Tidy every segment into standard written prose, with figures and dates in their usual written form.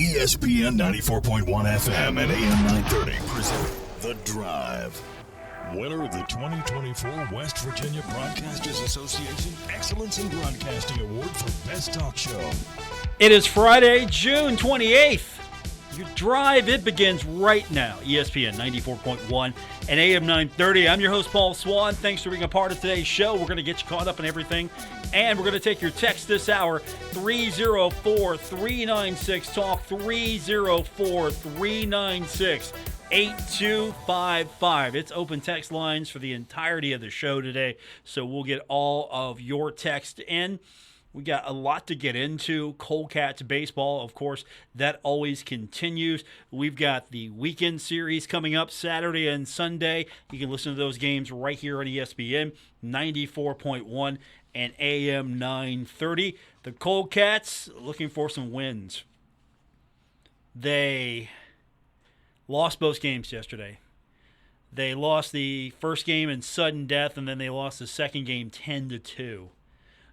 ESPN 94.1 FM and AM 930 present The Drive. Winner of the 2024 West Virginia Broadcasters Association Excellence in Broadcasting Award for Best Talk Show. It is Friday, June 28th. Your drive, it begins right now. ESPN 94.1 and AM 930. I'm your host, Paul Swann. Thanks for being a part of today's show. We're going to get you caught up in everything. And we're going to take your text this hour, 304-396-TALK, 304-396-8255. It's open text lines for the entirety of the show today, so we'll get all of your text in. We got a lot to get into. Coldcats baseball, of course, that always continues. We've got the weekend series coming up Saturday and Sunday. You can listen to those games right here on ESPN 94.1 and AM 930. The Coldcats looking for some wins. They lost both games yesterday. They lost the first game in sudden death, and then they lost the second game 10-2.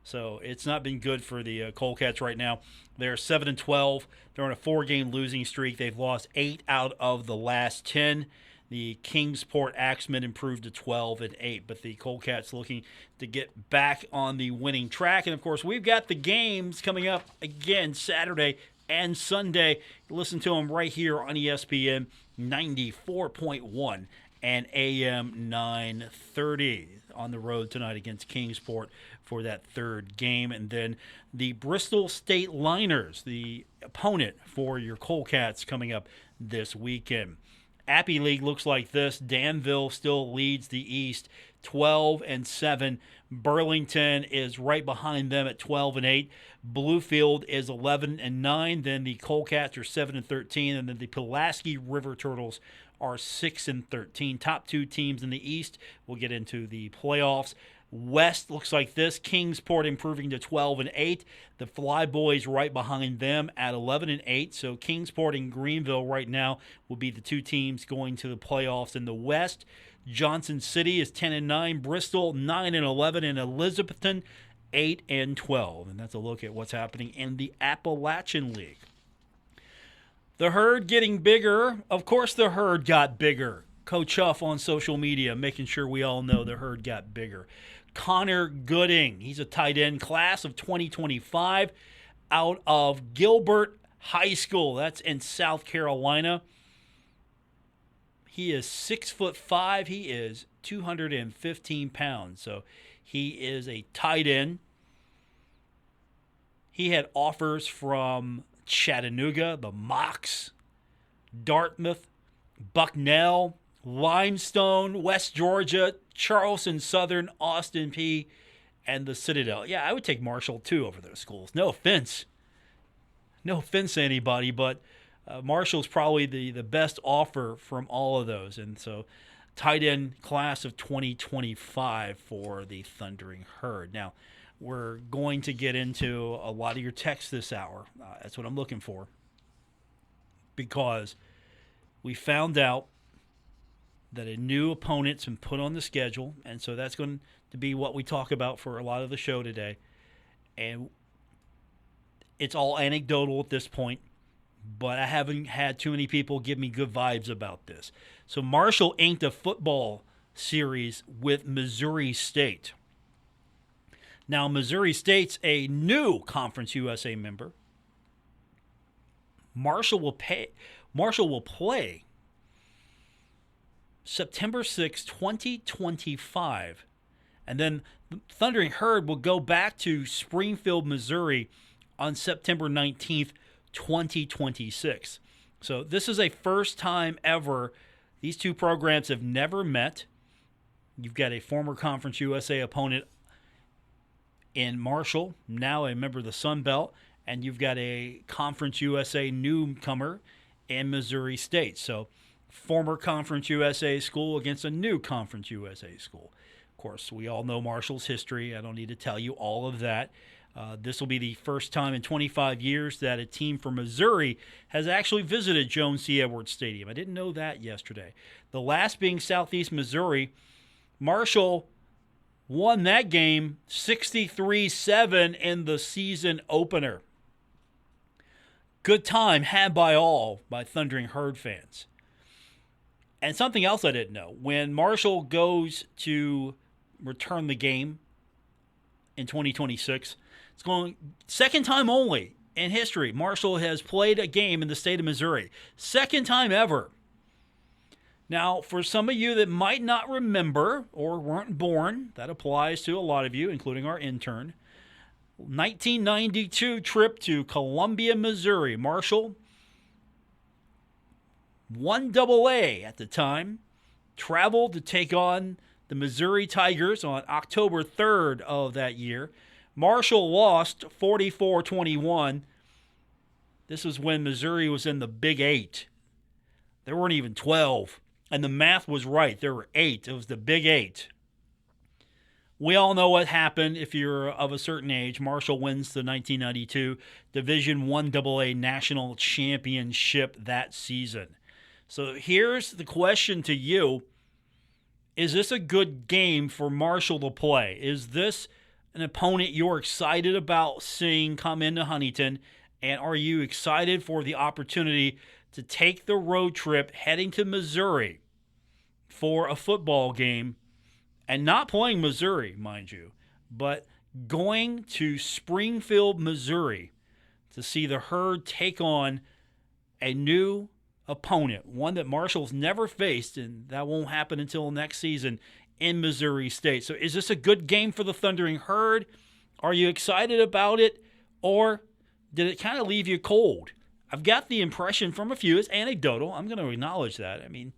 So it's not been good for the Coldcats right now. They're 7-12. They're on a 4-game losing streak. They've lost 8 out of the last 10. The Kingsport Axemen improved to 12-8, but the Coldcats looking to get back on the winning track. And, of course, we've got the games coming up again Saturday and Sunday. Listen to them right here on ESPN 94.1 and AM 930 on the road tonight against Kingsport for that third game. And then the Bristol State Liners, the opponent for your Coldcats, coming up this weekend. Appy League looks like this. Danville still leads the East 12-7. Burlington is right behind them at 12-8. Bluefield is 11-9. Then the Coldcats are 7-13. And then the Pulaski River Turtles are 6-13. Top two teams in the East will get into the playoffs. West looks like this. Kingsport improving to 12-8. The Flyboys right behind them at 11-8. So Kingsport and Greenville right now will be the two teams going to the playoffs in the West. Johnson City is 10-9. Bristol 9-11, and Elizabethton 8-12. And that's a look at what's happening in the Appalachian League. The herd getting bigger. Of course the herd got bigger. Coach Huff on social media making sure we all know the herd got bigger. Connor Gooding, he's a tight end, class of 2025 out of Gilbert High School. That's in South Carolina. He is 6'5". He is 215 pounds. So he is a tight end. He had offers from Chattanooga, the Mocs, Dartmouth, Bucknell, Limestone, West Georgia, Charleston Southern, Austin P, and the Citadel. Yeah, I would take Marshall, too, over those schools. No offense. No offense to anybody, but Marshall's probably the best offer from all of those. And so tight end class of 2025 for the Thundering Herd. Now, we're going to get into a lot of your texts this hour. That's what I'm looking for, because we found out that a new opponent's been put on the schedule, and so that's going to be what we talk about for a lot of the show today. And it's all anecdotal at this point, but I haven't had too many people give me good vibes about this. So Marshall inked a football series with Missouri State. Now, Missouri State's a new Conference USA member. Marshall will play September 6, 2025. And then the Thundering Herd will go back to Springfield, Missouri on September 19th, 2026. So this is a first time ever. These two programs have never met. You've got a former Conference USA opponent in Marshall, now a member of the Sun Belt, and you've got a Conference USA newcomer in Missouri State. So former Conference USA school against a new Conference USA school. Of course, we all know Marshall's history. I don't need to tell you all of that. This will be the first time in 25 years that a team from Missouri has actually visited Jones C. Edwards Stadium. I didn't know that yesterday. The last being Southeast Missouri. Marshall won that game 63-7 in the season opener. good time had by all by Thundering Herd fans. And something else I didn't know. When Marshall goes to return the game in 2026, it's going second time only in history. Marshall has played a game in the state of Missouri. Second time ever. Now, for some of you that might not remember or weren't born, that applies to a lot of you, including our intern. 1992 trip to Columbia, Missouri. Marshall, 1AA at the time, traveled to take on the Missouri Tigers on October 3rd of that year. Marshall lost 44-21. This was when Missouri was in the Big 8. There weren't even 12. And the math was right. There were 8. It was the Big 8. We all know what happened if you're of a certain age. Marshall wins the 1992 Division I AA National Championship that season. So here's the question to you. Is this a good game for Marshall to play? Is this an opponent you're excited about seeing come into Huntington? And are you excited for the opportunity to take the road trip heading to Missouri for a football game? And not playing Missouri, mind you, but going to Springfield, Missouri to see the Herd take on a new opponent, one that Marshall's never faced, and that won't happen until next season in Missouri State. So is this a good game for the Thundering Herd? Are you excited about it, or did it kind of leave you cold? I've got the impression from a few, it's anecdotal, I'm going to acknowledge that. I mean,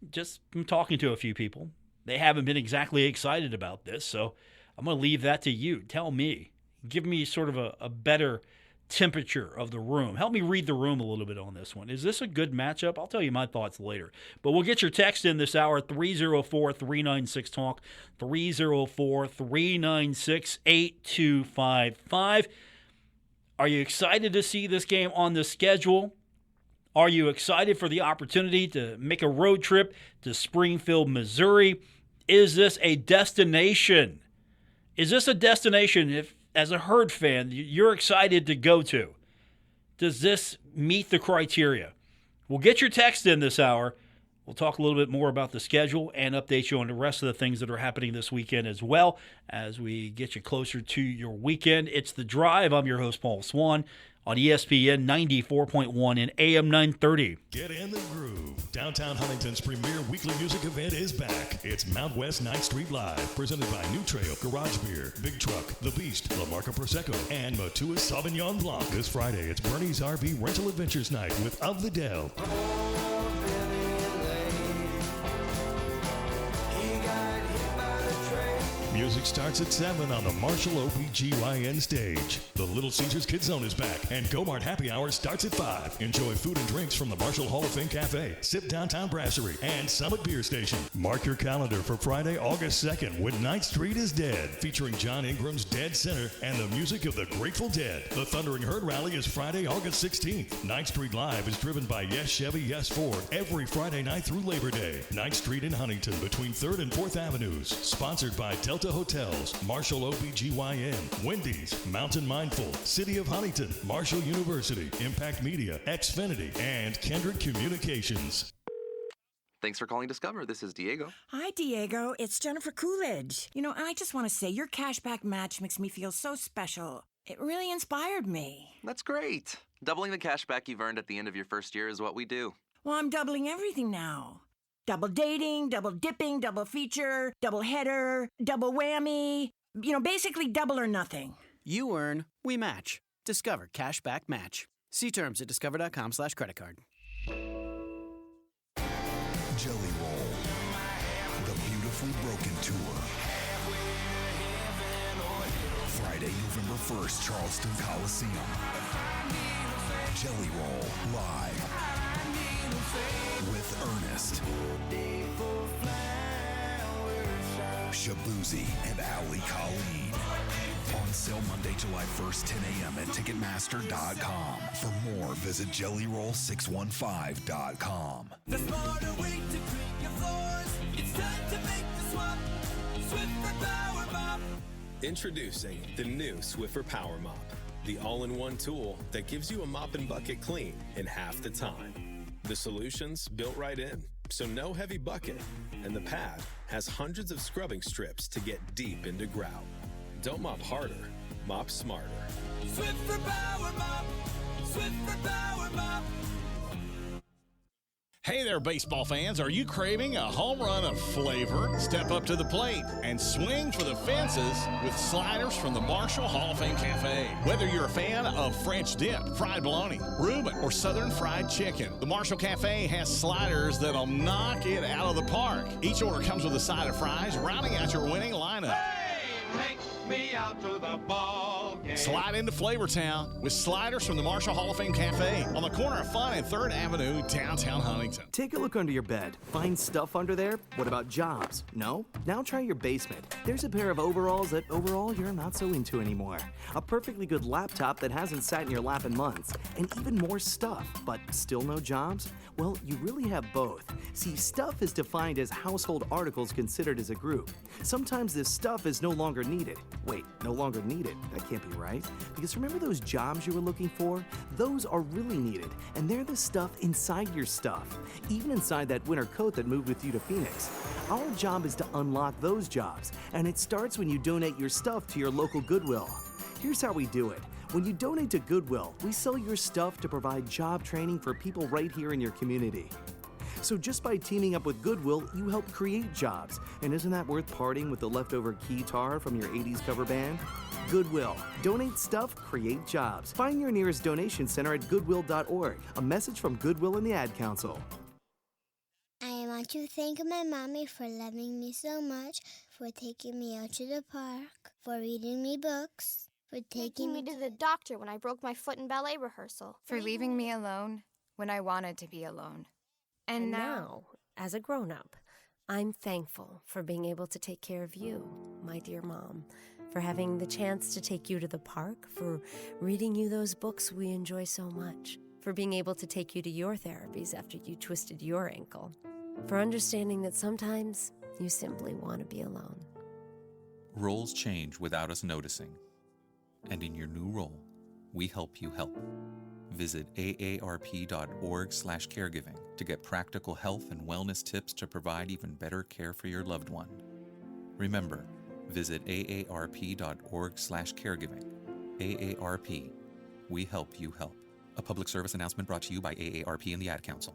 just from talking to a few people, they haven't been exactly excited about this, so I'm going to leave that to you. Tell me. Give me sort of a better temperature of the room. Help me read the room a little bit on this one. Is this a good matchup? I'll tell you my thoughts later. But we'll get your text in this hour, 304-396-TALK, 304-396-8255. Are you excited to see this game on the schedule? Are you excited for the opportunity to make a road trip to Springfield, Missouri? Is this a destination? Is this a destination, if as a Herd fan, you're excited to go to? Does this meet the criteria? We'll get your text in this hour. We'll talk a little bit more about the schedule and update you on the rest of the things that are happening this weekend as well as we get you closer to your weekend. It's The Drive. I'm your host, Paul Swann, on ESPN 94.1 and AM 930. Get in the groove. Downtown Huntington's premier weekly music event is back. It's Mount West 9th Street Live, presented by New Trail, Garage Beer, Big Truck, The Beast, La Marca Prosecco, and Matua Sauvignon Blanc. This Friday, it's Bernie's RV Rental Adventures Night with Of the Dell. Music starts at 7 on the Marshall OBGYN stage. The Little Caesars Kids Zone is back, and Go-Mart Happy Hour starts at 5. Enjoy food and drinks from the Marshall Hall of Fame Cafe, Sip Downtown Brasserie, and Summit Beer Station. Mark your calendar for Friday, August 2nd, when 9th Street is Dead, featuring John Ingram's Dead Center and the music of the Grateful Dead. The Thundering Herd Rally is Friday, August 16th. 9th Street Live is driven by Yes Chevy, Yes Ford every Friday night through Labor Day. 9th Street in Huntington between 3rd and 4th Avenues. Sponsored by Delta Hotels, Marshall OBGYN, Wendy's, Mountain Mindful, City of Huntington, Marshall University, Impact Media, Xfinity, and Kendrick Communications. Thanks for calling Discover. This is Diego. Hi, Diego. It's Jennifer Coolidge. I just want to say your cashback match makes me feel so special. It really inspired me. That's great. Doubling the cashback you've earned at the end of your first year is what we do. Well, I'm doubling everything now. Double dating, double dipping, double feature, double header, double whammy. Basically double or nothing. You earn, we match. Discover Cashback Match. See terms at discover.com/creditcard. Jelly Roll, the Beautifully Broken Tour. Friday, November 1st, Charleston Coliseum. Jelly Roll, live. With Ernest, Shabuzi, and Ali Khalid. On sale Monday, July 1st, 10 a.m. at Ticketmaster.com. For more, visit JellyRoll615.com. The smarter way to clean your floors. It's time to make the swap. Swiffer Power Mop. Introducing the new Swiffer Power Mop. the all-in-one tool that gives you a mop and bucket clean in half the time. The solution's built right in, so no heavy bucket, and the pad has hundreds of scrubbing strips to get deep into grout. Don't mop harder, mop smarter. Swift for Power Mop. Swift for Power Mop. Hey there, baseball fans. Are you craving a home run of flavor? Step up to the plate and swing for the fences with sliders from the Marshall Hall of Fame Cafe. Whether you're a fan of French dip, fried bologna, Reuben, or Southern fried chicken, the Marshall Cafe has sliders that'll knock it out of the park. Each order comes with a side of fries, rounding out your winning lineup. Hey, take me out to the ball game. Slide into Flavortown with sliders from the Marshall Hall of Fame Cafe on the corner of Fun and 3rd Avenue, downtown Huntington. Take a look under your bed. Find stuff under there? What about jobs? No? Now try your basement. There's a pair of overalls that overall you're not so into anymore. A perfectly good laptop that hasn't sat in your lap in months. And even more stuff, but still no jobs? Well, you really have both. See, stuff is defined as household articles considered as a group. Sometimes this stuff is no longer needed. Wait, no longer needed? That can't be right. Because remember those jobs you were looking for? Those are really needed, and they're the stuff inside your stuff. Even inside that winter coat that moved with you to Phoenix. Our job is to unlock those jobs, and it starts when you donate your stuff to your local Goodwill. Here's how we do it. When you donate to Goodwill, we sell your stuff to provide job training for people right here in your community. So just by teaming up with Goodwill, you help create jobs. And isn't that worth parting with the leftover keytar from your 80s cover band? Goodwill. Donate stuff, create jobs. Find your nearest donation center at goodwill.org. A message from Goodwill and the Ad Council. I want to thank my mommy for loving me so much, for taking me out to the park, for reading me books, for taking me to the doctor when I broke my foot in ballet rehearsal, for leaving me alone when I wanted to be alone. And now, as a grown-up, I'm thankful for being able to take care of you, my dear mom, for having the chance to take you to the park, for reading you those books we enjoy so much, for being able to take you to your therapies after you twisted your ankle, for understanding that sometimes you simply want to be alone. Roles change without us noticing. And in your new role, we help you help. Visit aarp.org/caregiving to get practical health and wellness tips to provide even better care for your loved one. Remember, visit aarp.org/caregiving. AARP. We help you help. A public service announcement brought to you by AARP and the Ad Council.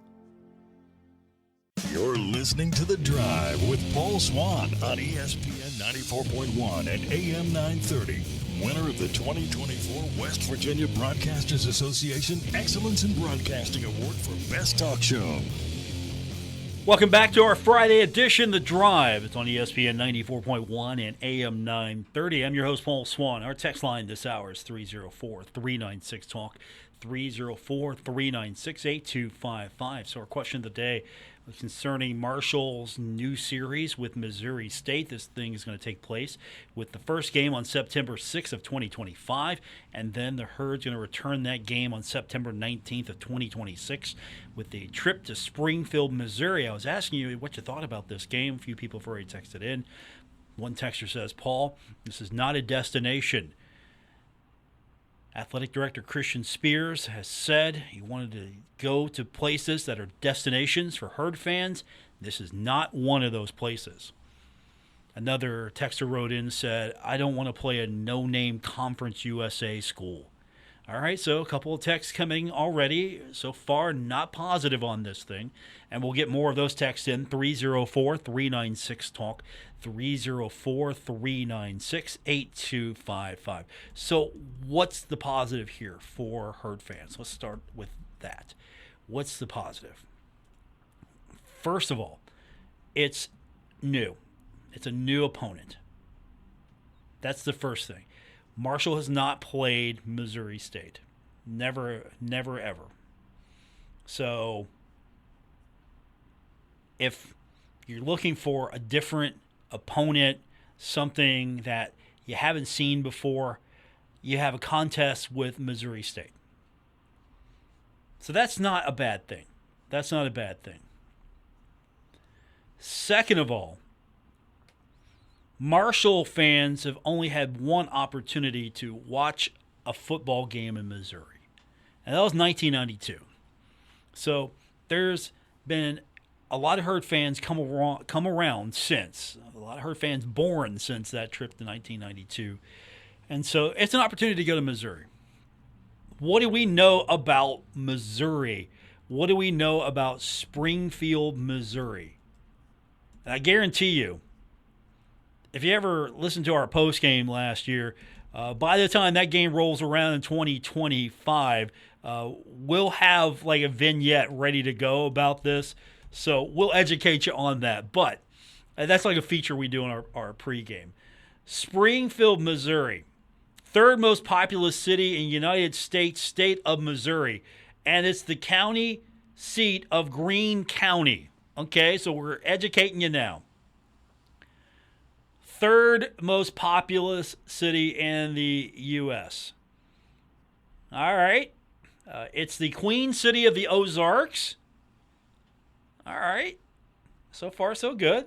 You're listening to The Drive with Paul Swann on ESPN 94.1 and AM 930. Winner of the 2024 West Virginia Broadcasters Association Excellence in Broadcasting Award for Best Talk Show. Welcome back to our Friday edition, The Drive. It's on ESPN 94.1 and AM 930. I'm your host, Paul Swann. Our text line this hour is 304-396-TALK, 304-396-8255. So our question of the day concerning Marshall's new series with Missouri State. This thing is going to take place with the first game on September 6th of 2025, and then the Herd's going to return that game on September 19th of 2026 with a trip to Springfield, Missouri. I was asking you what you thought about this game. A few people have already texted in. One texter says, Paul, this is not a destination. Athletic Director Christian Spears has said he wanted to go to places that are destinations for Herd fans. This is not one of those places. Another texter wrote in and said, I don't want to play a no-name Conference USA school. All right, so a couple of texts coming already. So far, not positive on this thing. And we'll get more of those texts in. 304-396-TALK, 304-396-8255. So what's the positive here for Herd fans? Let's start with that. What's the positive? First of all, it's new. It's a new opponent. That's the first thing. Marshall has not played Missouri State. Never, ever. So if you're looking for a different opponent, something that you haven't seen before, you have a contest with Missouri State. So that's not a bad thing. That's not a bad thing. Second of all, Marshall fans have only had one opportunity to watch a football game in Missouri. And that was 1992. So there's been a lot of Herd fans come around since. A lot of Herd fans born since that trip to 1992. And so it's an opportunity to go to Missouri. What do we know about Missouri? What do we know about Springfield, Missouri? And I guarantee you, if you ever listened to our post game last year, by the time that game rolls around in 2025, we'll have like a vignette ready to go about this. So we'll educate you on that. But that's like a feature we do in our pregame. Springfield, Missouri, third most populous city in United States state of Missouri. And it's the county seat of Greene County. Okay, so we're educating you now. Third most populous city in the U.S. All right. It's the Queen City of the Ozarks. All right. So far, so good.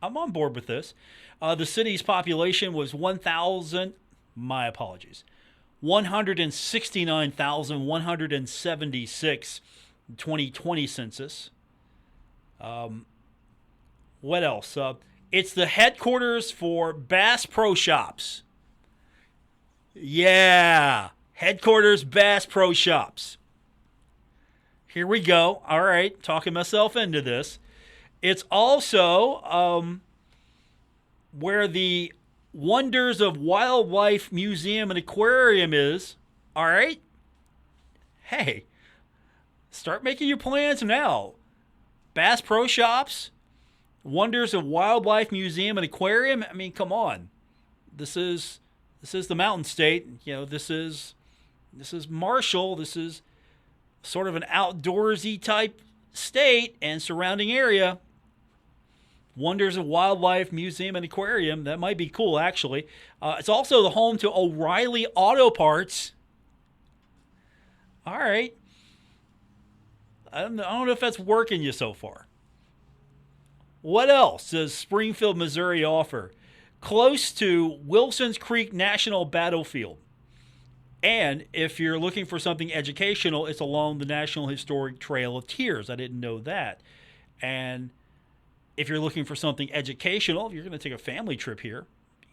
I'm on board with this. The city's population was 169,176 in 2020 census. What else? It's the headquarters for Bass Pro Shops. Yeah, headquarters Bass Pro Shops. Here we go. All right, talking myself into this. It's also where the Wonders of Wildlife Museum and Aquarium is. All right. Hey, start making your plans now. Bass Pro Shops, Wonders of Wildlife Museum and Aquarium. I mean, come on. This is the Mountain State. You know, this is Marshall. This is sort of an outdoorsy type state and surrounding area. Wonders of Wildlife Museum and Aquarium. That might be cool, actually. It's also the home to O'Reilly Auto Parts. All right. I don't know if that's working you so far. What else does Springfield, Missouri offer? Close to Wilson's Creek National Battlefield. And if you're looking for something educational, it's along the National Historic Trail of Tears. I didn't know that. And if you're looking for something educational, if you're going to take a family trip here,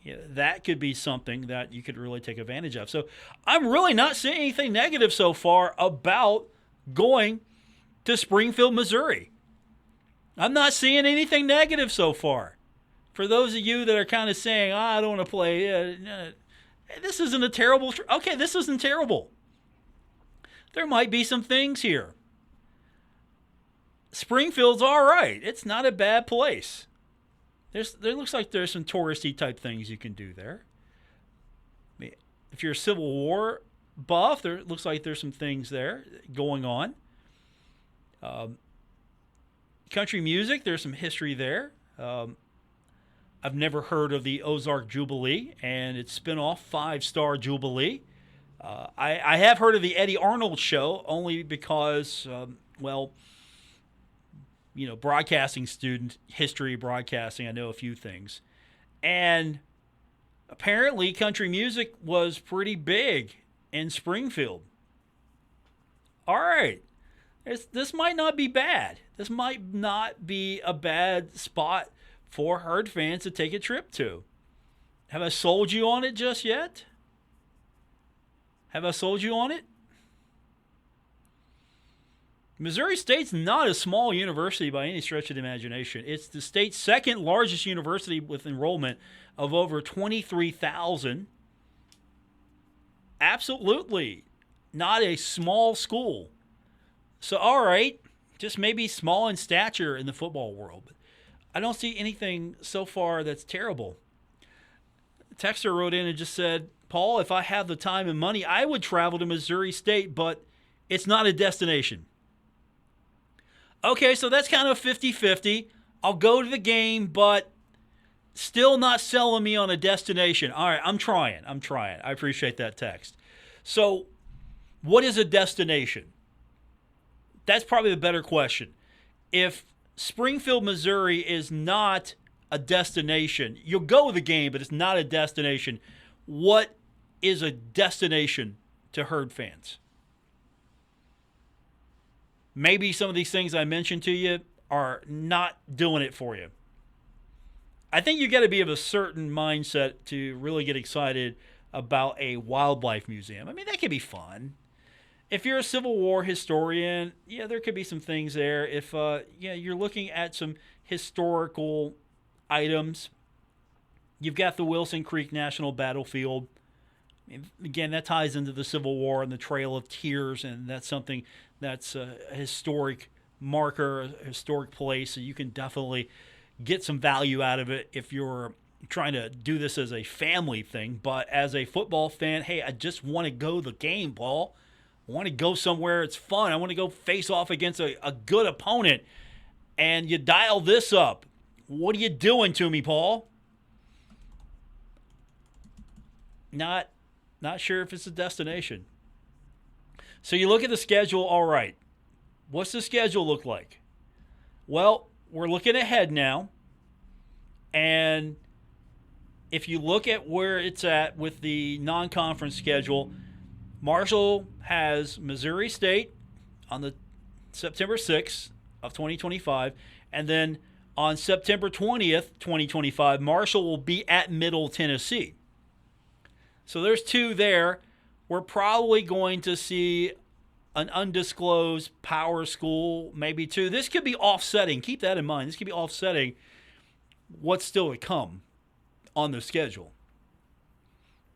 that could be something that you could really take advantage of. So I'm really not seeing anything negative so far about going to Springfield, Missouri. I'm not seeing anything negative so far. For those of you that are kind of saying, I don't want to play, this isn't a terrible okay, this isn't terrible. There might be some things here. Springfield's all right. It's not a bad place. There looks like there's some touristy type things you can do there. I mean, if you're a Civil War buff, there looks like there's some things there going on. Country music, there's some history there. I've never heard of the Ozark Jubilee and its spinoff 5-Star Jubilee. I have heard of the Eddie Arnold Show only because, broadcasting student, history, broadcasting, I know a few things. And apparently country music was pretty big in Springfield. All right. This might not be bad. This might not be a bad spot for Herd fans to take a trip to. Have I sold you on it just yet? Have I sold you on it? Missouri State's not a small university by any stretch of the imagination. It's the state's second largest university with enrollment of over 23,000. Absolutely not a small school. So, all right, just maybe small in stature in the football world. But I don't see anything so far that's terrible. Texter wrote in and just said, Paul, if I have the time and money, I would travel to Missouri State, but it's not a destination. Okay, so that's kind of 50-50. I'll go to the game, but still not selling me on a destination. All right, I'm trying. I appreciate that text. So what is a destination? That's probably the better question. If Springfield, Missouri is not a destination, you'll go to the game, but it's not a destination, what is a destination to herd fans. Maybe some of these things I mentioned to you are not doing it for you. I think you got to be of a certain mindset to really get excited about a wildlife museum. I mean, that could be fun. If you're a Civil War historian, yeah, there could be some things there. If you're looking at some historical items, you've got the Wilson Creek National Battlefield. Again, that ties into the Civil War and the Trail of Tears, and that's something that's a historic marker, a historic place, so you can definitely get some value out of it if you're trying to do this as a family thing. But as a football fan, hey, I just want to go to the game, Paul. I want to go somewhere it's fun. I want to go face off against a good opponent. And you dial this up. What are you doing to me, Paul? Not sure if it's a destination. So you look at the schedule, all right. What's the schedule look like? Well, we're looking ahead now. And if you look at where it's at with the non-conference schedule, Marshall has Missouri State on the September 6th of 2025. And then on September 20th, 2025, Marshall will be at Middle Tennessee. So there's two there. We're probably going to see an undisclosed power school, maybe two. This could be offsetting. Keep that in mind. This could be offsetting what's still to come on the schedule.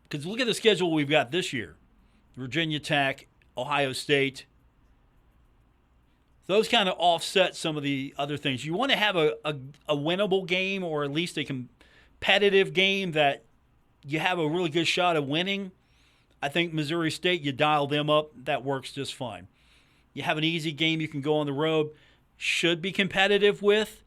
Because look at the schedule we've got this year. Virginia Tech, Ohio State. Those kind of offset some of the other things. You want to have a winnable game, or at least a competitive game that you have a really good shot of winning. I think Missouri State, you dial them up, that works just fine. You have an easy game you can go on the road, should be competitive with.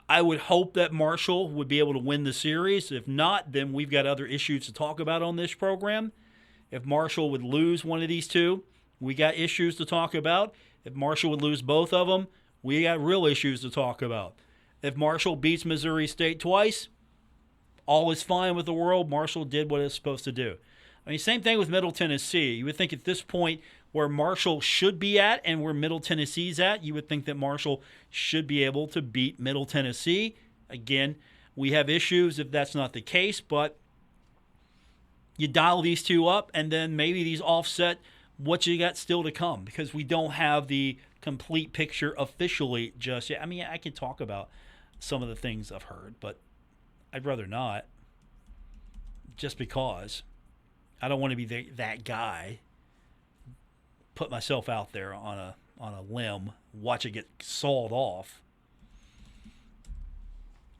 I would hope that Marshall would be able to win the series. If not, then we've got other issues to talk about on this program. If Marshall would lose one of these two, we got issues to talk about. If Marshall would lose both of them, we got real issues to talk about. If Marshall beats Missouri State twice, all is fine with the world. Marshall did what it's supposed to do. I mean, same thing with Middle Tennessee. You would think at this point where Marshall should be at and where Middle Tennessee's at, you would think that Marshall should be able to beat Middle Tennessee. Again, we have issues if that's not the case, but you dial these two up and then maybe these offset what you got still to come, because we don't have the complete picture officially just yet. I mean, I can talk about some of the things I've heard, but I'd rather not, just because I don't want to be that guy, put myself out there on a limb, watch it get sawed off.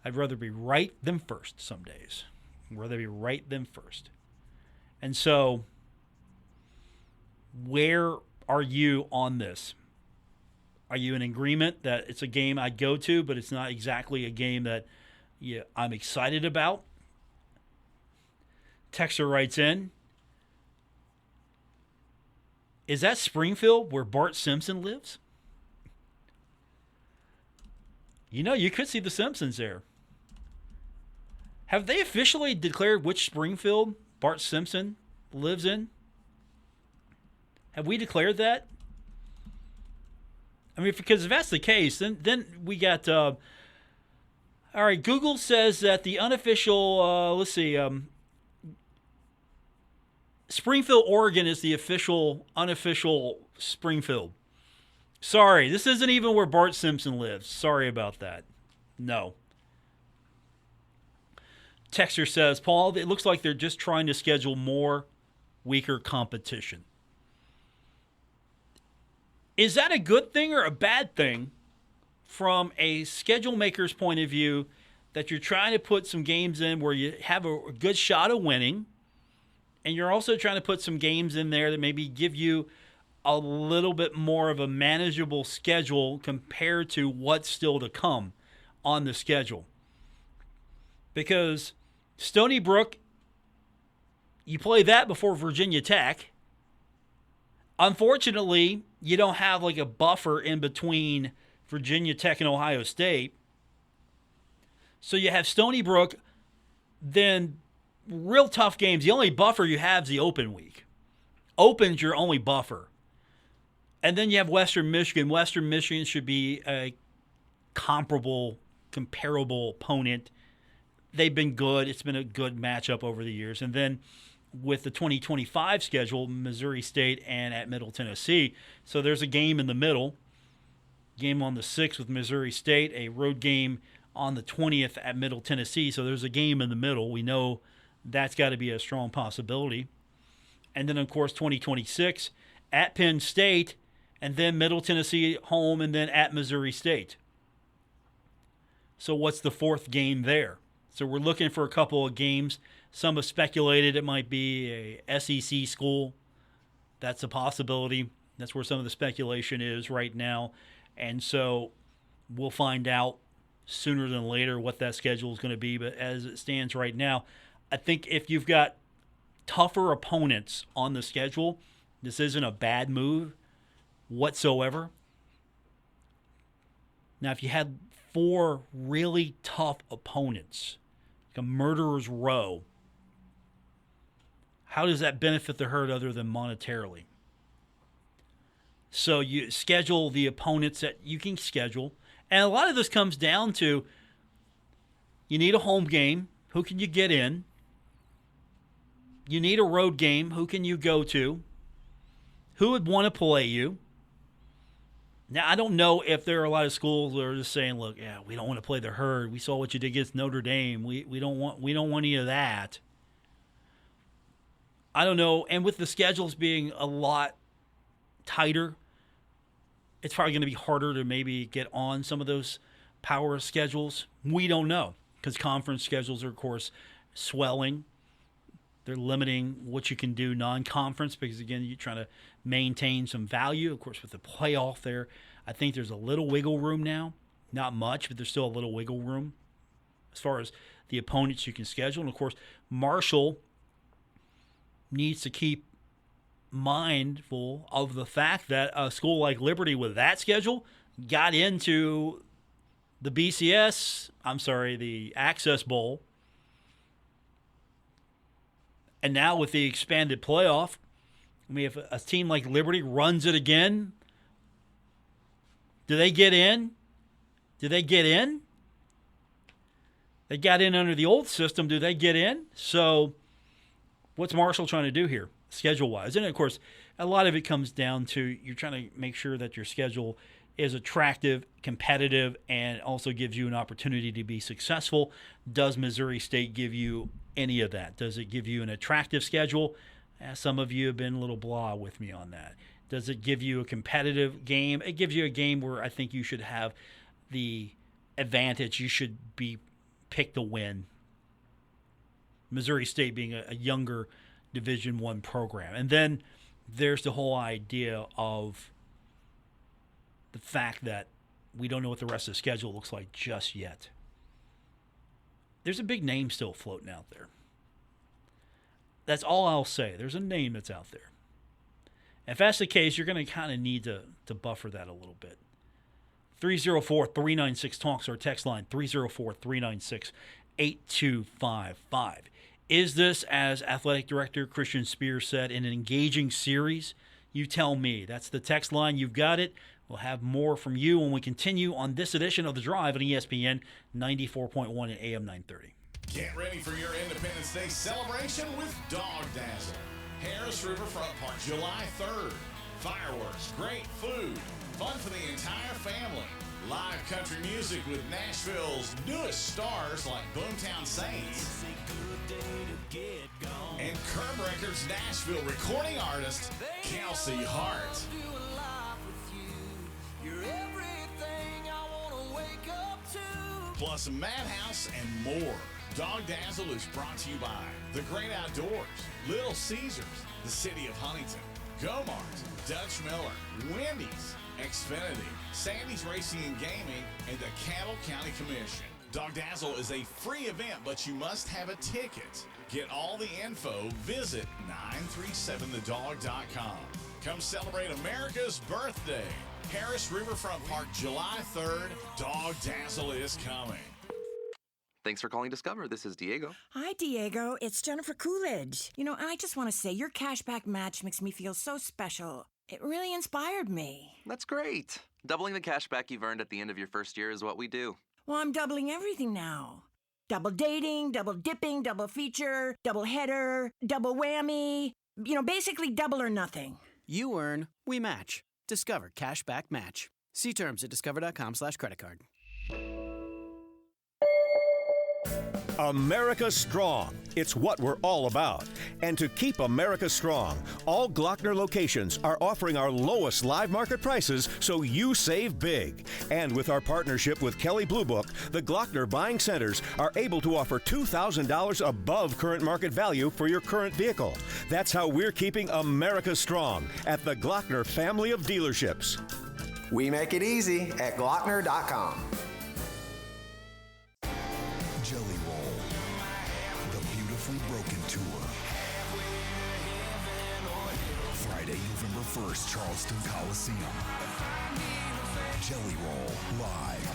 I'd rather be right than first some days. I'd rather be right than first. And so, where are you on this? Are you in agreement that it's a game I'd go to, but it's not exactly a game that I'm excited about? Texter writes in, is that Springfield where Bart Simpson lives? You know, you could see the Simpsons there. Have they officially declared which Springfield Bart Simpson lives in? Have we declared that? I mean, because if that's the case, then we got... all right, Google says that the unofficial... Springfield, Oregon is the unofficial Springfield. Sorry, this isn't even where Bart Simpson lives. Sorry about that. No. Texter says, Paul, it looks like they're just trying to schedule more weaker competition. Is that a good thing or a bad thing from a schedule maker's point of view, that you're trying to put some games in where you have a good shot of winning, and you're also trying to put some games in there that maybe give you a little bit more of a manageable schedule compared to what's still to come on the schedule? Because Stony Brook, you play that before Virginia Tech. Unfortunately, you don't have like a buffer in between Virginia Tech and Ohio State. So you have Stony Brook, then real tough games. The only buffer you have is the open week. Open's your only buffer. And then you have Western Michigan. Western Michigan should be a comparable opponent. They've been good. It's been a good matchup over the years. And then with the 2025 schedule, Missouri State and at Middle Tennessee. So there's a game in the middle. Game on the 6th with Missouri State, a road game on the 20th at Middle Tennessee. So there's a game in the middle. We know that's got to be a strong possibility. And then, of course, 2026 at Penn State, and then Middle Tennessee home, and then at Missouri State. So what's the fourth game there? So we're looking for a couple of games. Some have speculated it might be a SEC school. That's a possibility. That's where some of the speculation is right now. And so we'll find out sooner than later what that schedule is going to be. But as it stands right now, I think if you've got tougher opponents on the schedule, this isn't a bad move whatsoever. Now, if you had 4 really tough opponents, like a murderer's row, how does that benefit the herd other than monetarily? So you schedule the opponents that you can schedule. And a lot of this comes down to you need a home game. Who can you get in? You need a road game. Who can you go to? Who would want to play you? Now, I don't know if there are a lot of schools that are just saying, look, yeah, we don't want to play the herd. We saw what you did against Notre Dame. We don't want any of that. I don't know. And with the schedules being a lot tighter, it's probably going to be harder to maybe get on some of those power schedules. We don't know because conference schedules are, of course, swelling. They're limiting what you can do non-conference because, again, you're trying to maintain some value. Of course, with the playoff there, I think there's a little wiggle room now. Not much, but there's still a little wiggle room as far as the opponents you can schedule. And, of course, Marshall needs to keep mindful of the fact that a school like Liberty with that schedule got into the the Access Bowl. And now with the expanded playoff, I mean, if a team like Liberty runs it again, do they get in? They got in under the old system. Do they get in? So what's Marshall trying to do here, schedule-wise? And, of course, a lot of it comes down to you're trying to make sure that your schedule is attractive, competitive, and also gives you an opportunity to be successful. Does Missouri State give you any of that? Does it give you an attractive schedule? Some of you have been a little blah with me on that. Does it give you a competitive game? It gives you a game where I think you should have the advantage. You should be picked to win. Missouri State being a younger Division I program. And then there's the whole idea of the fact that we don't know what the rest of the schedule looks like just yet. There's a big name still floating out there. That's all I'll say. There's a name that's out there. If that's the case, you're going to kind of need to buffer that a little bit. 304-396-TALKS, our text line, 304-396-8255. Is this, as Athletic Director Christian Spears said, an engaging series? You tell me. That's the text line. You've got it. We'll have more from you when we continue on this edition of The Drive on ESPN 94.1 and AM 930. Get ready for your Independence Day celebration with Dog Dazzle. Harris Riverfront Park, July 3rd. Fireworks, great food, fun for the entire family. Live country music with Nashville's newest stars like Boomtown Saints. And Curb Records Nashville recording artist Kelsey Hart. Plus Madhouse and more. Dog Dazzle is brought to you by The Great Outdoors, Little Caesars, the City of Huntington, Gomart, Dutch Miller, Wendy's, Xfinity, Sandy's Racing and Gaming, and the Cattle County Commission. Dog Dazzle is a free event, but you must have a ticket. Get all the info, visit 937thedog.com. Come celebrate America's birthday. Harris Riverfront Park, July 3rd. Dog Dazzle is coming. Thanks for calling Discover. This is Diego. Hi, Diego. It's Jennifer Coolidge. I just want to say your cashback match makes me feel so special. It really inspired me. That's great. Doubling the cash back you've earned at the end of your first year is what we do. Well, I'm doubling everything now. Double dating, double dipping, double feature, double header, double whammy. Basically double or nothing. You earn, we match. Discover Cashback Match. See terms at discover.com/creditcard. America Strong. It's what we're all about. And to keep America strong, all Glockner locations are offering our lowest live market prices so you save big. And with our partnership with Kelley Blue Book, the Glockner buying centers are able to offer $2,000 above current market value for your current vehicle. That's how we're keeping America strong at the Glockner family of dealerships. We make it easy at Glockner.com. Jelly Roll, the Beautifully Broken Tour. Friday, November 1st, Charleston Coliseum. Jelly Roll, live.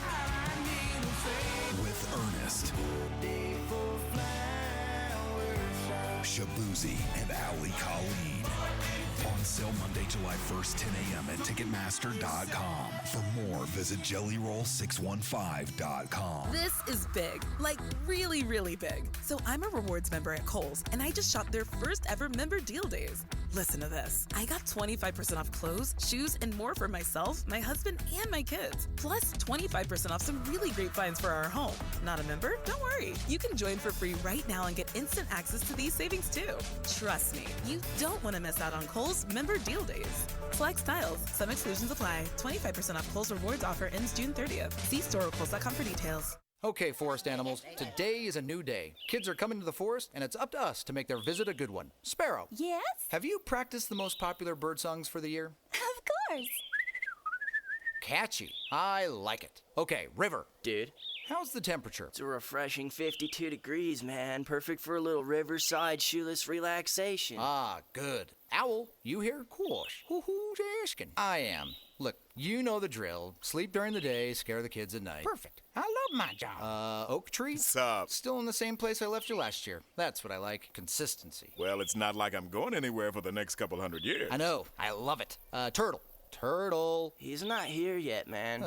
With Ernest, Shabuzi, and Ali Khalid. On sale Monday, July 1st, 10 a.m. at Ticketmaster.com. For more, visit JellyRoll615.com. This is big, like really, really big. So I'm a rewards member at Kohl's, and I just shopped their first ever member deal days. Listen to this. I got 25% off clothes, shoes, and more for myself, my husband, and my kids. Plus 25% off some really great finds for our home. Not a member? Don't worry. You can join for free right now and get instant access to these savings too. Trust me, you don't want to miss out on Kohl's member deal days. Select styles. Some exclusions apply. 25% off Kohl's rewards offer ends June 30th. See store or Kohl's.com for details. Okay, forest animals, today is a new day. Kids are coming to the forest, and it's up to us to make their visit a good one. Sparrow. Yes? Have you practiced the most popular bird songs for the year? Of course. Catchy. I like it. Okay, River. Dude. How's the temperature? It's a refreshing 52 degrees, man. Perfect for a little riverside shoeless relaxation. Ah, good. Owl, you here? Course. Who's asking? I am. Look, you know the drill. Sleep during the day, scare the kids at night. Perfect. I love my job. Oak tree? What's up? Still in the same place I left you last year. That's what I like. Consistency. Well, it's not like I'm going anywhere for the next couple hundred years. I know. I love it. Turtle. Turtle. He's not here yet, man.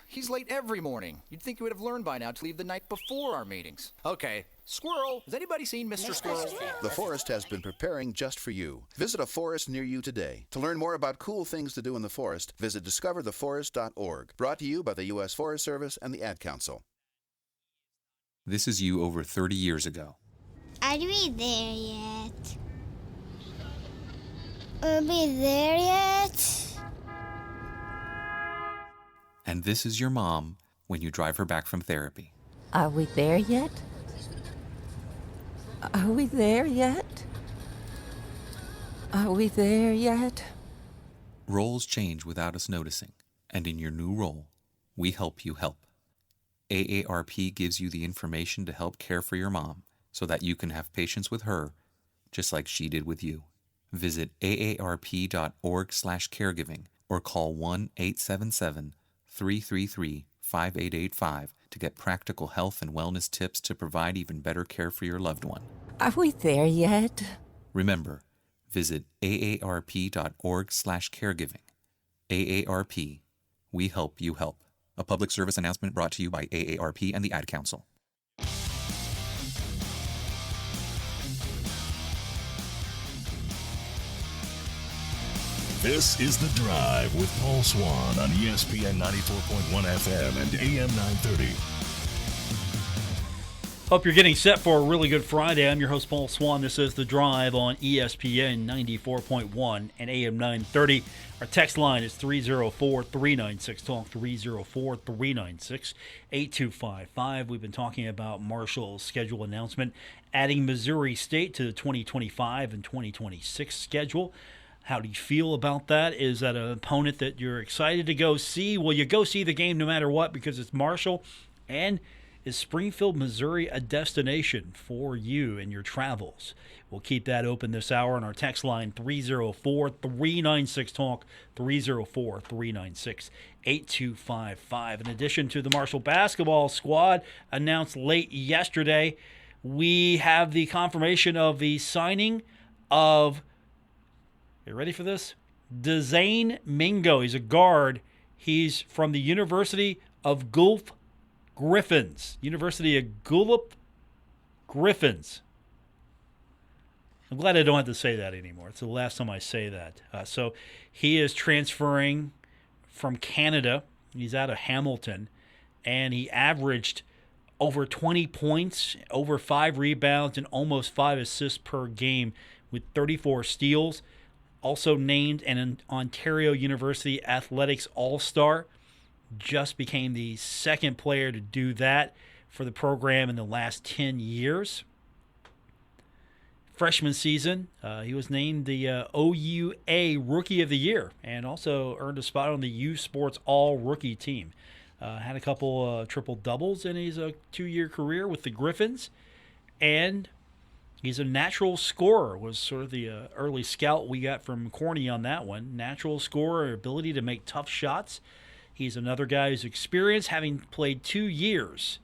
He's late every morning. You'd think he would have learned by now to leave the night before our meetings. Okay. Squirrel. Has anybody seen Mr. Squirrel? The forest has been preparing just for you. Visit a forest near you today. To learn more about cool things to do in the forest, visit discovertheforest.org. Brought to you by the U.S. Forest Service and the Ad Council. This is you over 30 years ago. Are we there yet? Are we there yet? And this is your mom when you drive her back from therapy. Are we there yet? Are we there yet? Are we there yet? Roles change without us noticing, and in your new role, we help you help. AARP gives you the information to help care for your mom so that you can have patience with her, just like she did with you. Visit aarp.org/caregiving or call 1-877-333-5885 to get practical health and wellness tips to provide even better care for your loved one. Are we there yet? Remember, visit aarp.org/caregiving. AARP, we help you help. A public service announcement brought to you by AARP and the Ad Council. This is The Drive with Paul Swann on ESPN 94.1 FM and AM 930. Hope you're getting set for a really good Friday. I'm your host, Paul Swann. This is The Drive on ESPN 94.1 and AM 930. Our text line is 304-396-TALK, 304-396-8255. We've been talking about Marshall's schedule announcement, adding Missouri State to the 2025 and 2026 schedule. How do you feel about that? Is that an opponent that you're excited to go see? Will you go see the game no matter what because it's Marshall? And Is Springfield, Missouri a destination for you and your travels? We'll keep that open this hour on our text line 304-396-TALK, 304-396-8255. In addition to the Marshall basketball squad announced late yesterday, we have the confirmation of the signing of, are you ready for this? Dezane Mingo. He's a guard. He's from the University of Guelph Griffins. University of Guelph Griffins. I'm glad I don't have to say that anymore. It's the last time I say that. So he is transferring from Canada. He's out of Hamilton. And he averaged over 20 points, over 5 rebounds, and almost 5 assists per game with 34 steals. Also named an Ontario University Athletics All-Star. Just became the second player to do that for the program in the last 10 years. Freshman season, he was named the OUA Rookie of the Year and also earned a spot on the U Sports All-Rookie team. Had a couple triple-doubles in his 2-year career with the Griffins, and he's a natural scorer, was sort of the early scout we got from Corny on that one. Natural scorer, ability to make tough shots. He's another guy who's experienced, having played 2 years,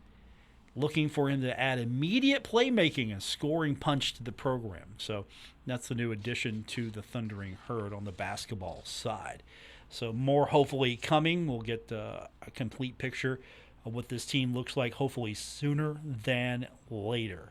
looking for him to add immediate playmaking and scoring punch to the program. So that's the new addition to the Thundering Herd on the basketball side. So more hopefully coming. We'll get a complete picture of what this team looks like hopefully sooner than later.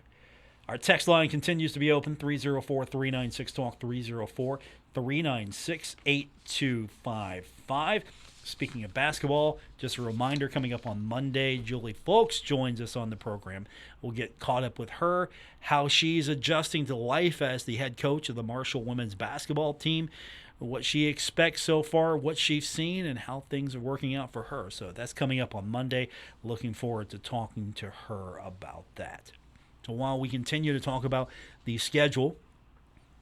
Our text line continues to be open, 304-396-TALK, 304-396-8255. Speaking of basketball, just a reminder, coming up on Monday, Julie Folks joins us on the program. We'll get caught up with her, how she's adjusting to life as the head coach of the Marshall women's basketball team, what she expects so far, what she's seen, and how things are working out for her. So that's coming up on Monday. Looking forward to talking to her about that. So while we continue to talk about the schedule,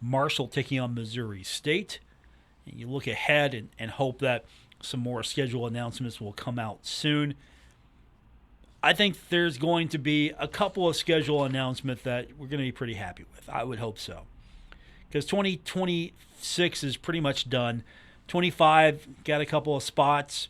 Marshall taking on Missouri State, and you look ahead and hope that some more schedule announcements will come out soon. I think there's going to be a couple of schedule announcements that we're going to be pretty happy with. I would hope so. Because 2026 is pretty much done. 25, got a couple of spots.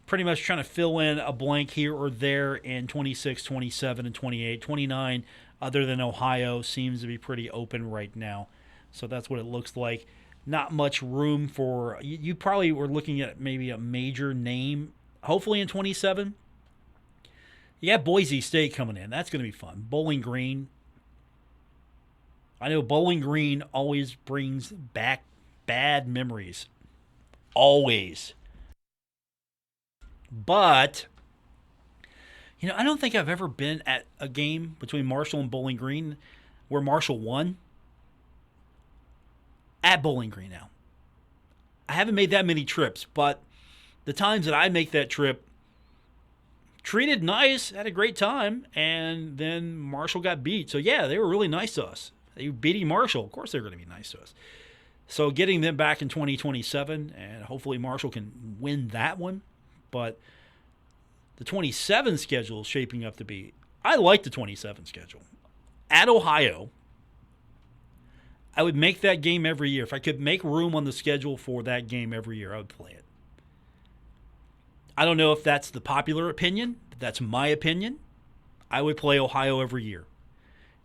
Pretty much trying to fill in a blank here or there in 26, 27, and 28. 29, other than Ohio, seems to be pretty open right now. So that's what it looks like. Not much room for, you probably were looking at maybe a major name, hopefully in 27. You got Boise State coming in. That's going to be fun. Bowling Green. I know Bowling Green always brings back bad memories. Always. But, I don't think I've ever been at a game between Marshall and Bowling Green where Marshall won. At Bowling Green now. I haven't made that many trips, but the times that I make that trip, treated nice, had a great time, and then Marshall got beat. So yeah, they were really nice to us. They were beating Marshall. Of course they're going to be nice to us. So getting them back in 2027, and hopefully Marshall can win that one. But the 27 schedule is shaping up to be, I like the 27 schedule. At Ohio, I would make that game every year. If I could make room on the schedule for that game every year, I would play it. I don't know if that's the popular opinion, but that's my opinion. I would play Ohio every year.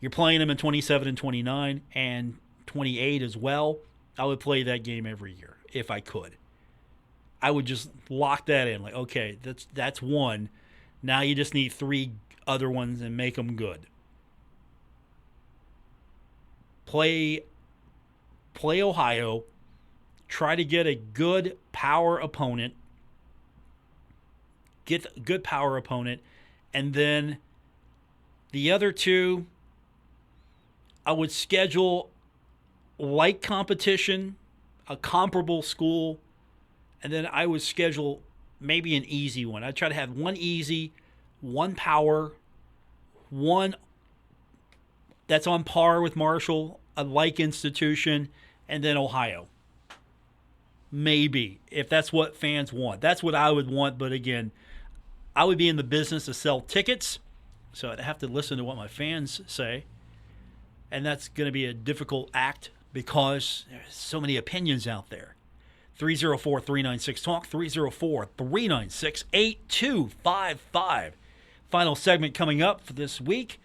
You're playing them in 27 and 29 and 28 as well. I would play that game every year if I could. I would just lock that in. Like, okay, that's one. Now you just need 3 other ones and make them good. Play Ohio, try to get a good power opponent, and then the other 2, I would schedule light competition, a comparable school, and then I would schedule maybe an easy one. I'd try to have one easy, one power, one that's on par with Marshall, a like institution, and then Ohio. Maybe, if that's what fans want. That's what I would want, but again, I would be in the business to sell tickets, so I'd have to listen to what my fans say. And that's going to be a difficult act because there's so many opinions out there. 304-396-TALK, 304-396-8255. Final segment coming up for this week.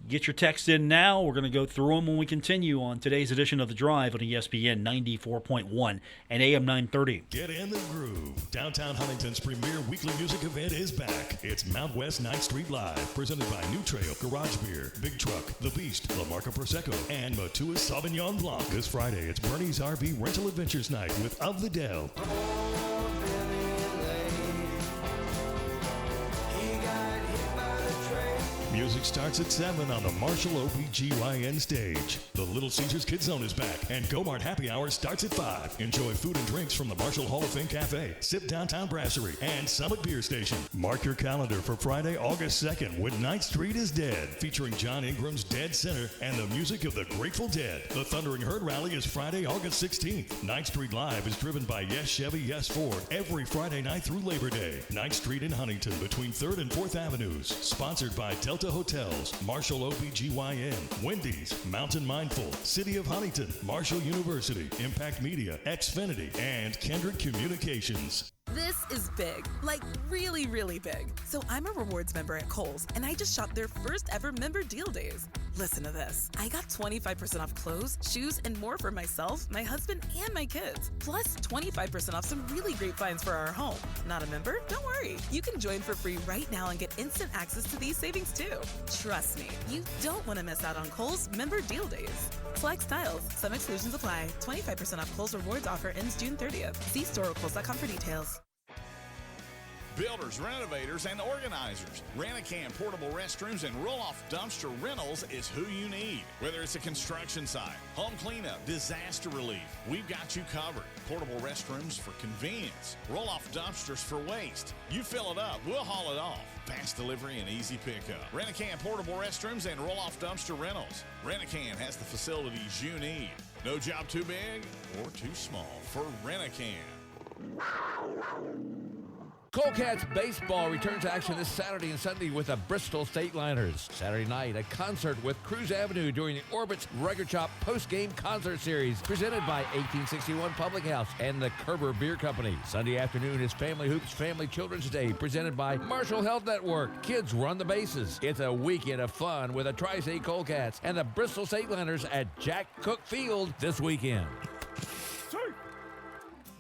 Get your text in now. We're going to go through them when we continue on today's edition of The Drive on ESPN 94.1 and AM 930. Get in the groove. Downtown Huntington's premier weekly music event is back. It's Mount West 9th Street Live, presented by New Trail, Garage Beer, Big Truck, The Beast, La Marca Prosecco, and Matua Sauvignon Blanc. This Friday, it's Bernie's RV Rental Adventures Night with Of the Dell. Music starts at 7 on the Marshall OBGYN stage. The Little Caesars Kids Zone is back, and Go-Mart Happy Hour starts at 5. Enjoy food and drinks from the Marshall Hall of Fame Cafe, Sip Downtown Brasserie, and Summit Beer Station. Mark your calendar for Friday, August 2nd, when 9th Street is Dead, featuring John Ingram's Dead Center and the music of the Grateful Dead. The Thundering Herd Rally is Friday, August 16th. 9th Street Live is driven by Yes Chevy, Yes Ford, every Friday night through Labor Day. 9th Street in Huntington, between 3rd and 4th Avenues. Sponsored by Delta Hotels, Marshall OBGYN, Wendy's, Mountain Mindful, City of Huntington, Marshall University, Impact Media, Xfinity, and Kendrick Communications. This is big, like really, really big. So I'm a rewards member at Kohl's, and I just shopped their first ever member deal days. Listen to this. I got 25% off clothes, shoes, and more for myself, my husband, and my kids. Plus 25% off some really great finds for our home. Not a member? Don't worry. You can join for free right now and get instant access to these savings too. Trust me, you don't want to miss out on Kohl's member deal days. Select styles. Some exclusions apply. 25% off Kohl's rewards offer ends June 30th. See store or Kohl's.com for details. Builders, renovators, and organizers. Rent-A-Can portable restrooms and roll-off dumpster rentals is who you need. Whether it's a construction site, home cleanup, disaster relief, we've got you covered. Portable restrooms for convenience. Roll-off dumpsters for waste. You fill it up, we'll haul it off. Fast delivery and easy pickup. Rent-A-Can portable restrooms and roll-off dumpster rentals. Rent-A-Can has the facilities you need. No job too big or too small for Rent-A-Can. Cold-Cats baseball returns to action this Saturday and Sunday with the Bristol State Liners. Saturday night, a concert with Cruise Avenue during the Orbit's Record Shop post-game concert series presented by 1861 Public House and the Kerber Beer Company. Sunday afternoon is Family Hoops Family Children's Day presented by Marshall Health Network. Kids run the bases. It's a weekend of fun with the Tri-State Cold-Cats and the Bristol State Liners at Jack Cook Field this weekend.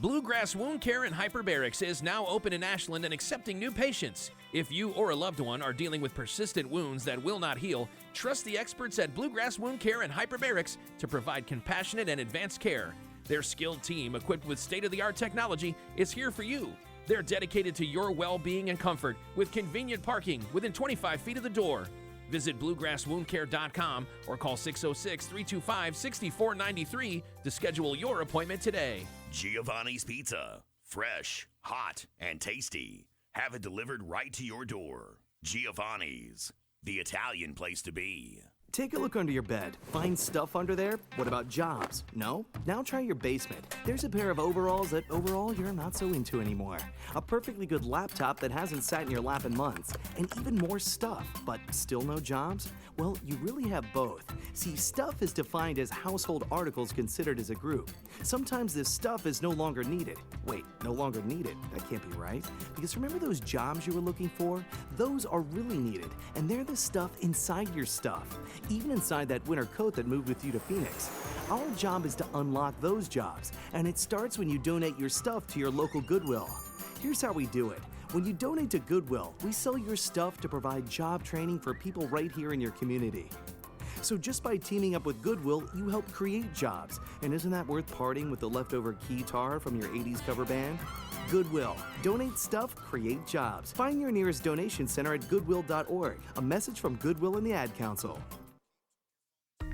Bluegrass Wound Care and Hyperbarics is now open in Ashland and accepting new patients. If you or a loved one are dealing with persistent wounds that will not heal, trust the experts at Bluegrass Wound Care and Hyperbarics to provide compassionate and advanced care. Their skilled team, equipped with state-of-the-art technology, is here for you. They're dedicated to your well-being and comfort with convenient parking within 25 feet of the door. Visit bluegrasswoundcare.com or call 606-325-6493 to schedule your appointment today. Giovanni's Pizza. Fresh, hot, and tasty. Have it delivered right to your door. Giovanni's, the Italian place to be. Take a look under your bed. Find stuff under there? What about jobs? No? Now try your basement. There's a pair of overalls that overall you're not so into anymore. A perfectly good laptop that hasn't sat in your lap in months. And even more stuff, but still no jobs? Well, you really have both. See, stuff is defined as household articles considered as a group. Sometimes this stuff is no longer needed. Wait, no longer needed? That can't be right. Because remember those jobs you were looking for? Those are really needed, and they're the stuff inside your stuff. Even inside that winter coat that moved with you to Phoenix. Our job is to unlock those jobs, and it starts when you donate your stuff to your local Goodwill. Here's how we do it. When you donate to Goodwill, we sell your stuff to provide job training for people right here in your community. So just by teaming up with Goodwill, you help create jobs. And isn't that worth parting with the leftover guitar from your 80s cover band? Goodwill. Donate stuff, create jobs. Find your nearest donation center at goodwill.org. A message from Goodwill and the Ad Council.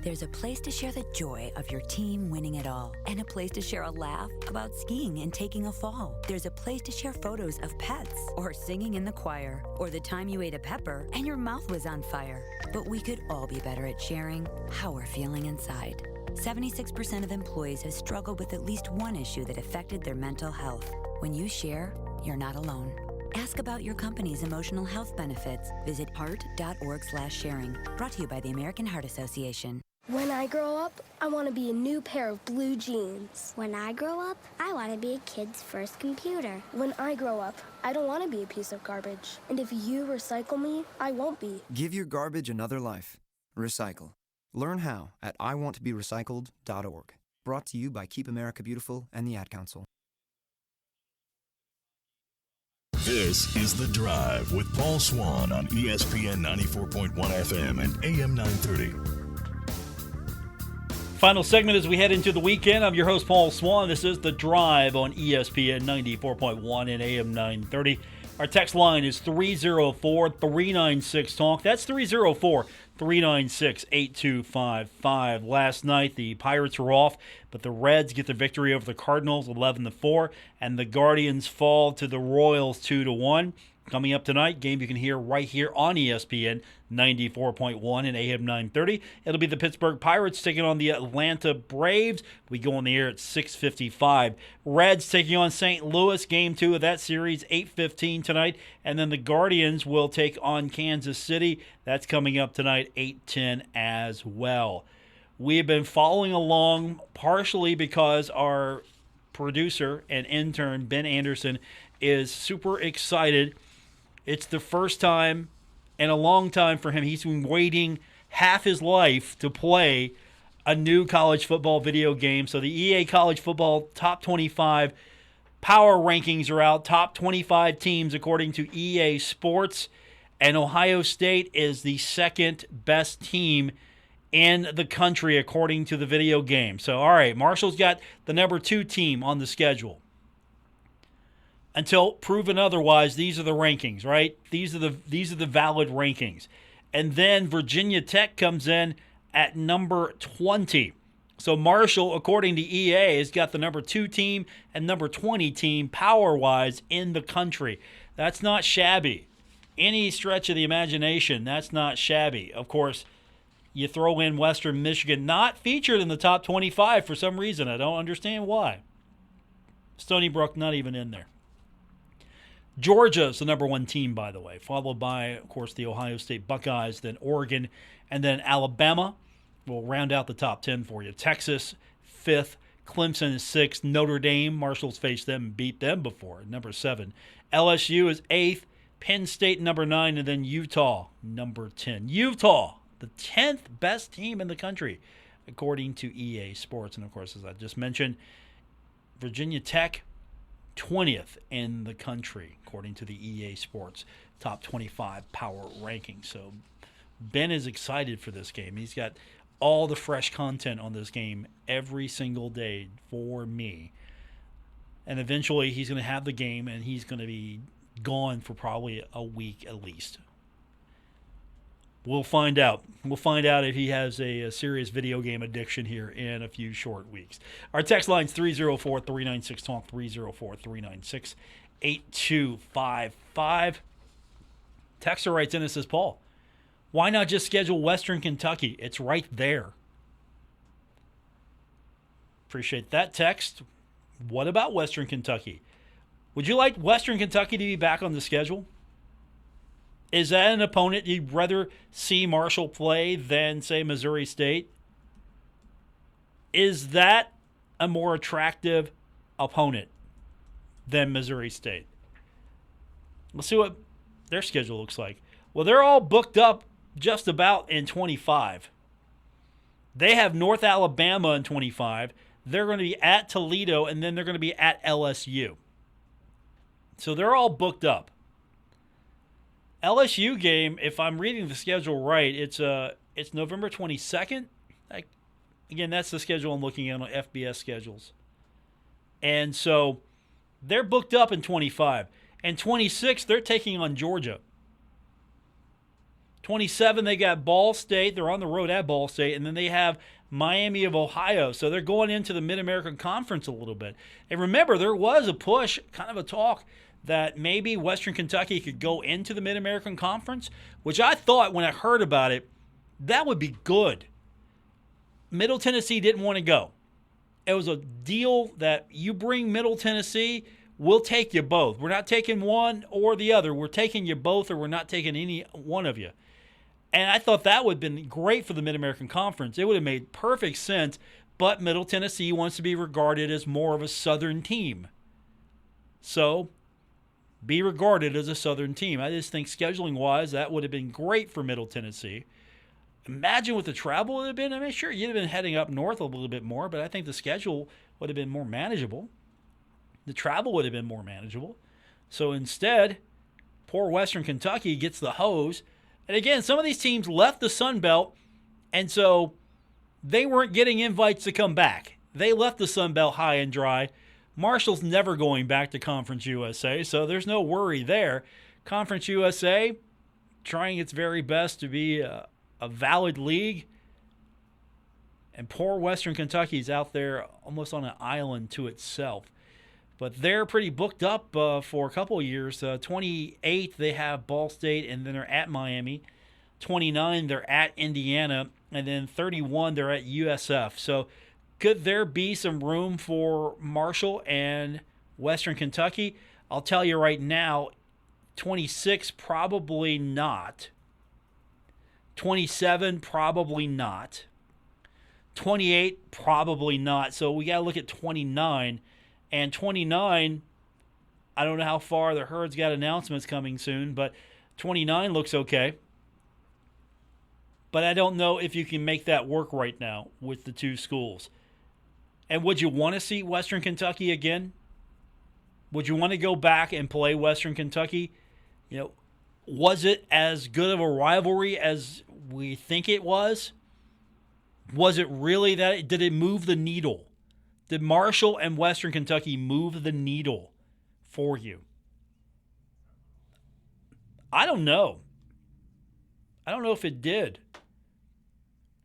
There's a place to share the joy of your team winning it all, and a place to share a laugh about skiing and taking a fall. There's a place to share photos of pets, or singing in the choir, or the time you ate a pepper and your mouth was on fire. But we could all be better at sharing how we're feeling inside. 76% of employees have struggled with at least one issue that affected their mental health. When you share, you're not alone. Ask about your company's emotional health benefits. Visit heart.org/sharing. Brought to you by the American Heart Association. When I grow up, I want to be a new pair of blue jeans. When I grow up, I want to be a kid's first computer. When I grow up, I don't want to be a piece of garbage. And if you recycle me, I won't be. Give your garbage another life. Recycle. Learn how at iwanttoberecycled.org. Brought to you by Keep America Beautiful and the Ad Council. This is The Drive with Paul Swann on ESPN 94.1 FM and AM 930. Final segment as we head into the weekend. I'm your host, Paul Swann. This is The Drive on ESPN 94.1 and AM 930. Our text line is 304-396-TALK. That's 304-396-8255. Last night, the Pirates were off, but the Reds get the victory over the Cardinals 11-4, and the Guardians fall to the Royals 2-1. Coming up tonight, game you can hear right here on ESPN 94.1 and AM 930. It'll be the Pittsburgh Pirates taking on the Atlanta Braves. We go on the air at 6:55. Reds taking on St. Louis, game 2 of that series, 8:15 tonight. And then the Guardians will take on Kansas City. That's coming up tonight, 8:10 as well. We have been following along partially because our producer and intern, Ben Anderson, is super excited. It's the first time in a long time for him. He's been waiting half his life to play a new college football video game. So the EA College Football Top 25 power rankings are out. Top 25 teams according to EA Sports. And Ohio State is the second best team in the country according to the video game. So, all right, Marshall's got the number 2 team on the schedule. Until proven otherwise, these are the rankings, right? These are the valid rankings. And then Virginia Tech comes in at number 20. So Marshall, according to EA, has got the number 2 team and number 20 team power-wise in the country. That's not shabby. Any stretch of the imagination, that's not shabby. Of course, you throw in Western Michigan, not featured in the top 25 for some reason. I don't understand why. Stony Brook not even in there. Georgia's the number 1 team, by the way, followed by, of course, the Ohio State Buckeyes, then Oregon, and then Alabama will round out the top 10 for you. Texas, 5th. Clemson is 6th. Notre Dame, Marshall's faced them and beat them before, number 7. LSU is 8th. Penn State, number 9, and then Utah, number 10. Utah, the 10th best team in the country, according to EA Sports. And, of course, as I just mentioned, Virginia Tech, 20th in the country, according to the EA Sports Top 25 Power Ranking. So Ben is excited for this game. He's got all the fresh content on this game every single day for me. And eventually he's going to have the game, and he's going to be gone for probably a week at least. We'll find out. We'll find out if he has a serious video game addiction here in a few short weeks. Our text line's 304-396-TALK, 304-396-8255. Texter writes in and says, Paul, why not just schedule Western Kentucky? It's right there. Appreciate that text. What about Western Kentucky? Would you like Western Kentucky to be back on the schedule? Is that an opponent you'd rather see Marshall play than, say, Missouri State? Is that a more attractive opponent than Missouri State? Let's see what their schedule looks like. Well, they're all booked up just about in 25. They have North Alabama in 25. They're going to be at Toledo, and then they're going to be at LSU. So they're all booked up. LSU game, if I'm reading the schedule right, it's November 22nd. Again, that's the schedule I'm looking at on FBS schedules. And so they're booked up in 25. And 26, they're taking on Georgia. 27, they got Ball State. They're on the road at Ball State. And then they have Miami of Ohio. So they're going into the Mid-American Conference a little bit. And remember, there was a push, kind of a talk, that maybe Western Kentucky could go into the Mid-American Conference, which I thought when I heard about it, that would be good. Middle Tennessee didn't want to go. It was a deal that you bring Middle Tennessee, we'll take you both. We're not taking one or the other. We're taking you both, or we're not taking any one of you. And I thought that would have been great for the Mid-American Conference. It would have made perfect sense, but Middle Tennessee wants to be regarded as more of a Southern team. So, be regarded as a Southern team. I just think scheduling-wise, that would have been great for Middle Tennessee. Imagine what the travel would have been. I mean, sure, you'd have been heading up north a little bit more, but I think the schedule would have been more manageable. The travel would have been more manageable. So instead, poor Western Kentucky gets the hose. And again, some of these teams left the Sun Belt, and so they weren't getting invites to come back. They left the Sun Belt high and dry. Marshall's never going back to Conference USA, so there's no worry there. Conference USA trying its very best to be a valid league. And poor Western Kentucky's out there almost on an island to itself. But they're pretty booked up for a couple of years. 28th, they have Ball State, and then they're at Miami. 29, they're at Indiana. And then 31, they're at USF. So could there be some room for Marshall and Western Kentucky? I'll tell you right now, 26, probably not. 27, probably not. 28, probably not. So we got to look at 29. And 29, I don't know how far. The Herd's got announcements coming soon, but 29 looks okay. But I don't know if you can make that work right now with the two schools. And would you want to see Western Kentucky again? Would you want to go back and play Western Kentucky? You know, was it as good of a rivalry as we think it was? Was it really that? Did it move the needle? Did Marshall and Western Kentucky move the needle for you? I don't know. I don't know if it did.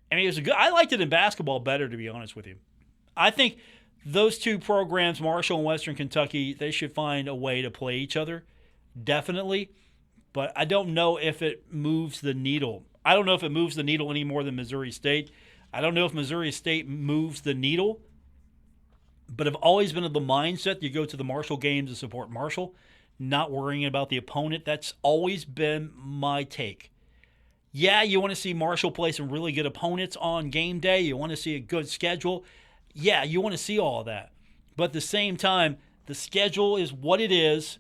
I mean, it was I liked it in basketball better, to be honest with you. I think those two programs, Marshall and Western Kentucky, they should find a way to play each other, definitely. But I don't know if it moves the needle. I don't know if it moves the needle any more than Missouri State. I don't know if Missouri State moves the needle. But I've always been of the mindset you go to the Marshall games to support Marshall, not worrying about the opponent. That's always been my take. Yeah, you want to see Marshall play some really good opponents on game day. You want to see a good schedule. Yeah, you want to see all of that. But at the same time, the schedule is what it is.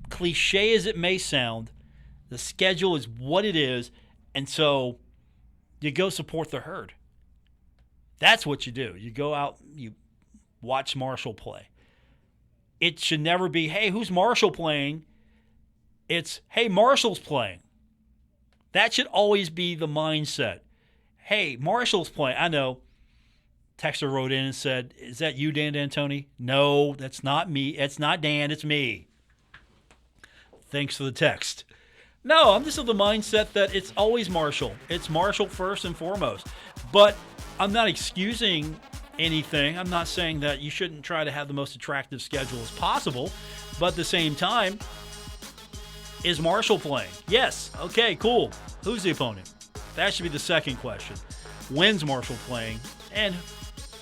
Cliche as it may sound, the schedule is what it is. And so you go support the Herd. That's what you do. You go out, you watch Marshall play. It should never be, hey, who's Marshall playing? It's, hey, Marshall's playing. That should always be the mindset. Hey, Marshall's playing. I know. Texter wrote in and said, is that you, Dan D'Antoni? No, that's not me. It's not Dan, it's me. Thanks for the text. No, I'm just of the mindset that it's always Marshall. It's Marshall first and foremost. But I'm not excusing anything. I'm not saying that you shouldn't try to have the most attractive schedule as possible. But at the same time, is Marshall playing? Yes. Okay, cool. Who's the opponent? That should be the second question. When's Marshall playing? And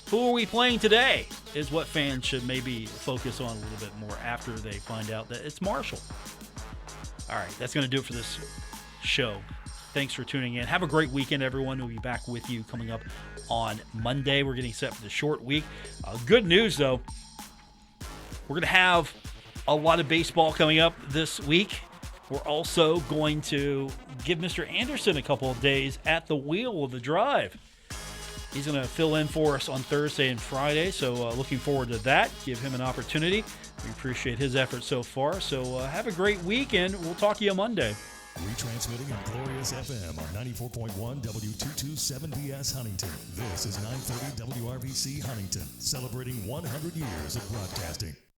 who are we playing today is what fans should maybe focus on a little bit more after they find out that it's Marshall. All right, that's going to do it for this show. Thanks for tuning in. Have a great weekend, everyone. We'll be back with you coming up on Monday. We're getting set for the short week. Good news, though. We're going to have a lot of baseball coming up this week. We're also going to give Mr. Anderson a couple of days at the wheel of the drive. He's going to fill in for us on Thursday and Friday, so looking forward to that. Give him an opportunity. We appreciate his efforts so far. So have a great weekend. We'll talk to you Monday. Retransmitting on Glorious FM on 94.1 W227BS Huntington. This is 930 WRVC Huntington, celebrating 100 years of broadcasting.